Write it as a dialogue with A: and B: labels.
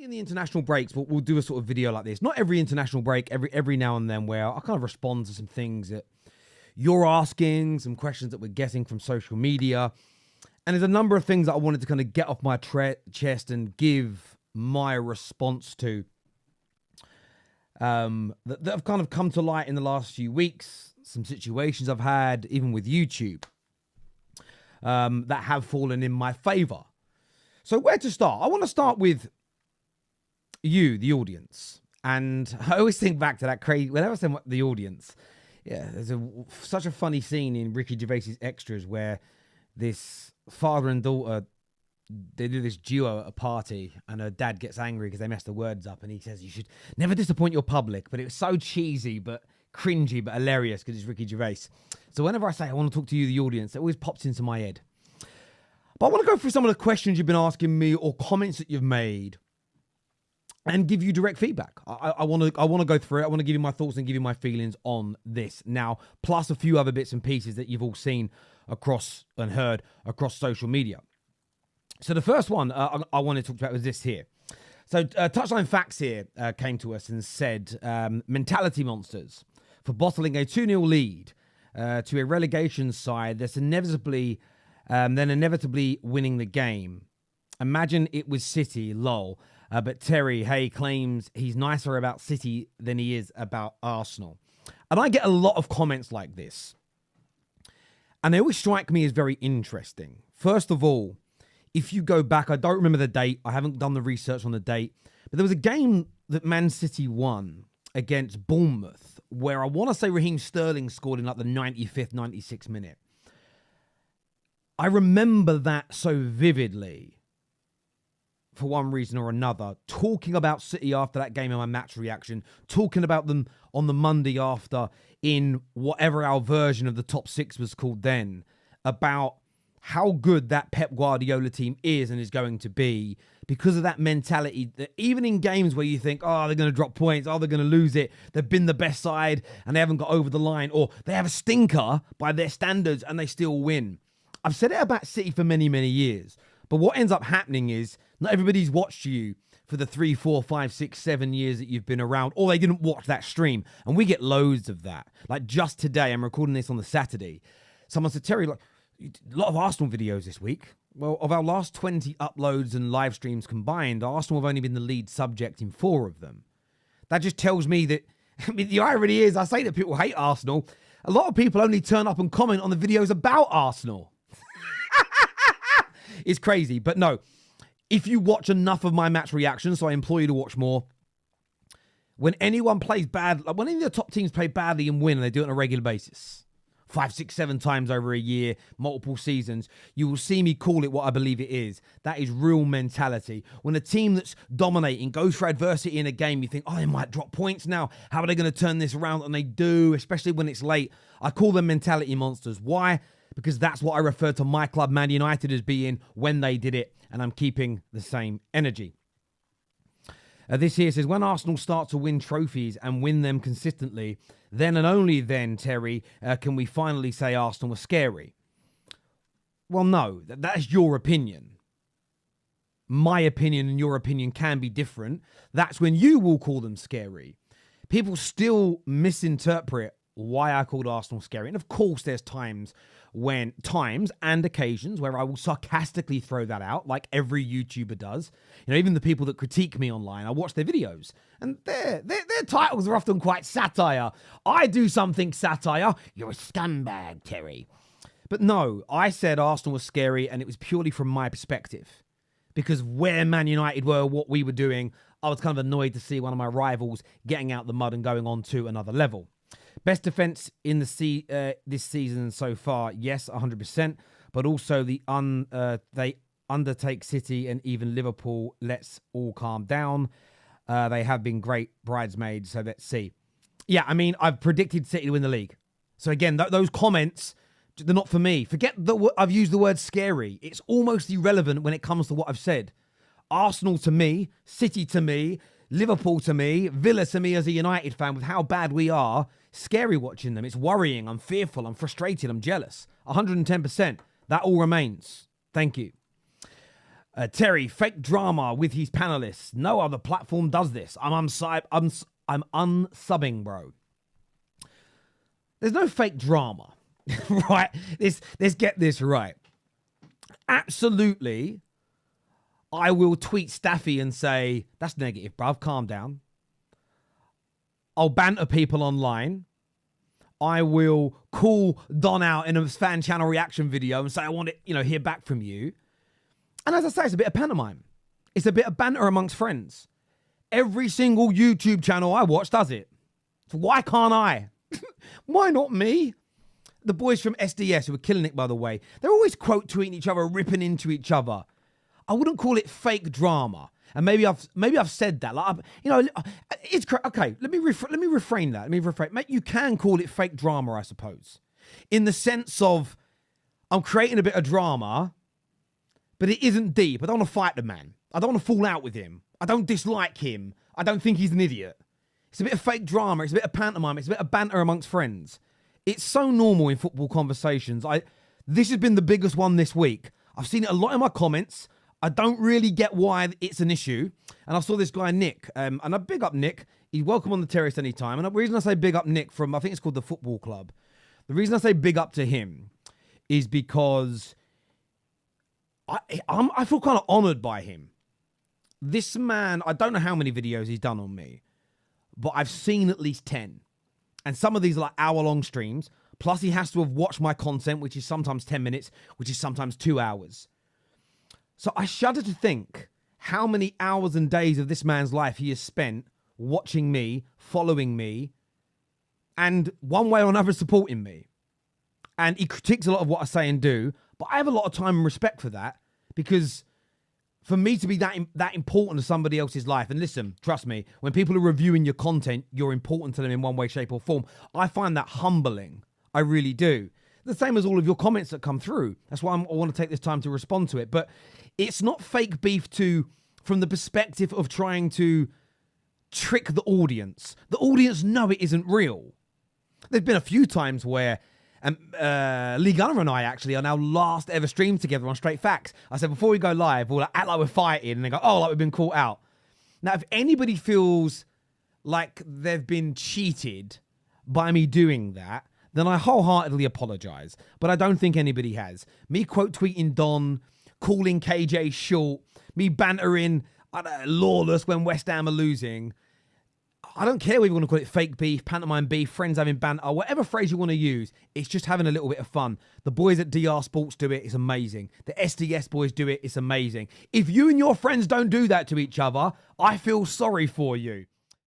A: in the international breaks, we'll do a sort of video like this. Not every international break, every now and then, where I kind of respond to some things that you're asking, some questions that we're getting from social media. And there's a number of things that I wanted to kind of get off my chest and give my response to that have kind of come to light in the last few weeks. Some situations I've had, even with YouTube, that have fallen in my favor. So where to start? I want to start with you, the audience. And I always think back to that crazy, whenever I say the audience, yeah, there's such a funny scene in Ricky Gervais's Extras where this father and daughter, they do this duo at a party, and her dad gets angry because they mess the words up, and he says, you should never disappoint your public. But it was so cheesy, but cringy, but hilarious because it's Ricky Gervais. So whenever I say I want to talk to you, the audience, it always pops into my head. But I want to go through some of the questions you've been asking me or comments that you've made and give you direct feedback. I want to go through it. I want to give you my thoughts and give you my feelings on this now, plus a few other bits and pieces that you've all seen across and heard across social media. So the first one I wanted to talk about was this here. So Touchline Facts here came to us and said, mentality monsters for bottling a 2-0 lead to a relegation side that's inevitably winning the game. Imagine it was City, lol. But Terry, hey, claims he's nicer about City than he is about Arsenal. And I get a lot of comments like this. And they always strike me as very interesting. First of all, if you go back, I don't remember the date. I haven't done the research on the date. But there was a game that Man City won against Bournemouth where I want to say Raheem Sterling scored in like the 95th, 96th minute. I remember that so vividly. For one reason or another, talking about City after that game in my match reaction, talking about them on the Monday after in whatever our version of the top six was called then, about how good that Pep Guardiola team is and is going to be because of that mentality that even in games where you think, oh, they're going to drop points, oh, they're going to lose it, they've been the best side and they haven't got over the line, or they have a stinker by their standards and they still win. I've said it about City for many, many years. But what ends up happening is not everybody's watched you for the 3, 4, 5, 6, 7 years that you've been around, or they didn't watch that stream. And we get loads of that. Like just today, I'm recording this on the Saturday. Someone said, Terry, like, a lot of Arsenal videos this week. Well, of our last 20 uploads and live streams combined, Arsenal have only been the lead subject in 4 of them. That just tells me that, I mean, the irony is, I say that people hate Arsenal. A lot of people only turn up and comment on the videos about Arsenal. It's crazy, but no. If you watch enough of my match reactions, so I implore you to watch more, when anyone plays bad, like when any of the top teams play badly and win, and they do it on a regular basis, 5, 6, 7 times over a year, multiple seasons, you will see me call it what I believe it is. That is real mentality. When a team that's dominating goes for adversity in a game, you think, oh, they might drop points now. How are they going to turn this around? And they do, especially when it's late. I call them mentality monsters. Why? Because that's what I refer to my club, Man United, as being when they did it. And I'm keeping the same energy. This here says, when Arsenal start to win trophies and win them consistently, then and only then, Terry, can we finally say Arsenal was scary. Well, no, that is your opinion. My opinion and your opinion can be different. That's when you will call them scary. People still misinterpret why I called Arsenal scary. And of course, there's times and occasions where I will sarcastically throw that out, like every YouTuber does. You know, even the people that critique me online, I watch their videos, and their titles are often quite satire. I do something satire. You're a scumbag, Terry. But no, I said Arsenal was scary, and it was purely from my perspective. Because where Man United were, what we were doing, I was kind of annoyed to see one of my rivals getting out the mud and going on to another level. Best defense in the this season so far, yes, 100%. But also they undertake City and even Liverpool. Let's all calm down. They have been great bridesmaids, so let's see. Yeah, I mean, I've predicted City to win the league. So again, those comments, they're not for me. Forget that I've used the word scary. It's almost irrelevant when it comes to what I've said. Arsenal to me, City to me, Liverpool to me, Villa to me as a United fan with how bad we are. Scary watching them. It's worrying. I'm fearful. I'm frustrated. I'm jealous. 110%. That all remains. Thank you. Terry, fake drama with his panelists. No other platform does this. I'm unsubbing, bro. There's no fake drama, right? Let's get this right. Absolutely, I will tweet Staffy and say, that's negative, bruv. Calm down. I'll banter people online. I will call Don out in a fan channel reaction video and say, I want to, hear back from you. And as I say, it's a bit of pantomime. It's a bit of banter amongst friends. Every single YouTube channel I watch does it. So why can't I? Why not me? The boys from SDS, who are killing it, by the way, they're always quote tweeting each other, ripping into each other. I wouldn't call it fake drama. And maybe I've said that. Like, it's okay. Let me reframe that. Mate, you can call it fake drama, I suppose, in the sense of I'm creating a bit of drama, but it isn't deep. I don't want to fight the man. I don't want to fall out with him. I don't dislike him. I don't think he's an idiot. It's a bit of fake drama. It's a bit of pantomime. It's a bit of banter amongst friends. It's so normal in football conversations. This has been the biggest one this week. I've seen it a lot in my comments. I don't really get why it's an issue. And I saw this guy, Nick, and I big up Nick. He's welcome on the Terrace anytime. And the reason I say big up Nick from, I think it's called the Football Club. The reason I say big up to him is because I feel kind of honored by him. This man, I don't know how many videos he's done on me, but I've seen at least 10. And some of these are like hour-long streams. Plus, he has to have watched my content, which is sometimes 10 minutes, which is sometimes 2 hours. So I shudder to think how many hours and days of this man's life he has spent watching me, following me, and one way or another supporting me. And he critiques a lot of what I say and do, but I have a lot of time and respect for that, because for me to be that important to somebody else's life, and listen, trust me, when people are reviewing your content, you're important to them in one way, shape or form. I find that humbling. I really do. The same as all of your comments that come through. That's why I want to take this time to respond to it. But it's not fake beef from the perspective of trying to trick the audience. The audience know it isn't real. There's been a few times where Lee Gunner and I actually are now last ever streamed together on Straight Facts. I said, before we go live, we'll act like we're fighting, and they go, oh, like we've been caught out. Now, if anybody feels like they've been cheated by me doing that, then I wholeheartedly apologize. But I don't think anybody has. Me quote tweeting Don, calling KJ short, me bantering Lawless when West Ham are losing. I don't care whether you want to call it fake beef, pantomime beef, friends having banter, whatever phrase you want to use. It's just having a little bit of fun. The boys at DR Sports do it. It's amazing. The SDS boys do it. It's amazing. If you and your friends don't do that to each other, I feel sorry for you.